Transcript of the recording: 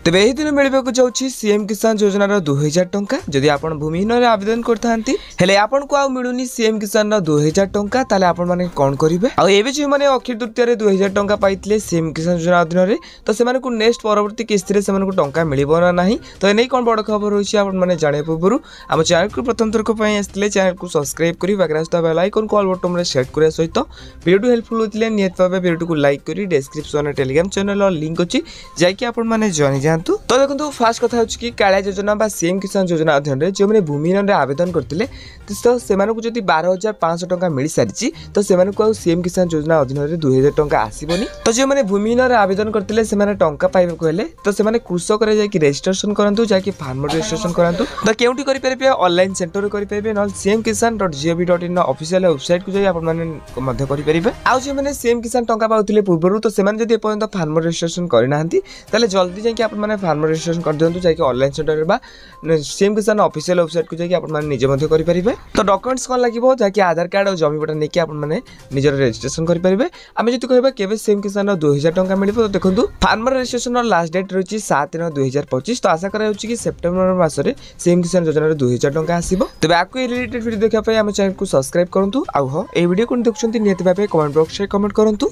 तेबे एही दिन मिलबाक जाउछि सीएम किसान योजना 2000 टंका। जदि आपण भूमिहीन रे आवेदन करथांती हेले आपण को आ मिलुनी सीएम किसान 2000 टंका ताले आपण माने कोन करिवे। आ एबे जे माने अखिर तृतीय रे 2000 टंका पाइतले सीएम किसान योजना अधीन रे तो से माने को नेक्स्ट परवर्ती किस्त रे से माने को टंका मिलिबो ना नाही। तो एनै कोन बड़ खबर होइछि आपण माने जाने पूर्व हम चैनल को प्रथम थर को पय आस्तिले चैनल को सब्सक्राइब करी बागरास्ता बेल आइकन को ऑल बटन रे सेट करिया सहित वीडियो हेल्पफुल होतिले नियत भाबे वीडियो को लाइक करी डिस्क्रिप्शन रे टेलीग्राम चैनल और लिंक अछि जाय कि आपण माने जानि जानतु। तो देखंतु फास्ट कथा होछि कि काळा योजना बा सीएम किसान योजना अधीन रे जे माने भूमिहीन रे आवेदन करथिले तो से माने को जदि 12500 टंका मिल सारिछि तो से माने को सीएम किसान योजना अधीन रे 2000 टंका आसीबोनी। तो जे माने भूमिहीन रे आवेदन करथिले से माने टंका पाइबे को हेले तो से माने कृषक रे जाय कि रजिस्ट्रेशन करंतु जाय कि फार्मर रजिस्ट्रेशन करंतु। तो केउटी करि परबे ऑनलाइन सेंटर रे करि परबे न cmkisan.gov.in ऑफिशियल वेबसाइट को जाय आपण माने मध्य करि परबे। आ जे माने सीएम किसान टंका पाउथिले पूर्वरु तो से माने जदि पर्यंत फार्मर रजिस्ट्रेशन करि नाहंती ताले जल्दी जाय कि आपण माने फार्मर रजिस्ट्रेशन कर दियंतु जाय कि ऑनलाइन सेंटर रे बा सीएम किसान ऑफिशियल वेबसाइट को जाय कि आपण माने निजे मध्य करि परिबे। तो डॉक्यूमेंट्स कोन लागिबो जाय कि आधार कार्ड और जमी पटा नेकी आपण माने निजर रजिस्ट्रेशन करि परिबे। आमे जति कहबा केबे सीएम किसान 2000 टंका मिलिबो तो देखंतु फार्मर रजिस्ट्रेशन लास्ट डेट रहिछि 7/9/2025। तो आशा करा होछि कि सेप्टेम्बर मास रे सीएम किसान योजना रे 2000 टंका आसीबो। तबे आकु रिलेटेड वीडियो देखा पय हम चैनल को सब्सक्राइब करंतु। आ हो ए वीडियो कोन देखछंती नियत भाबे कमेंट बॉक्स रे कमेंट करंतु।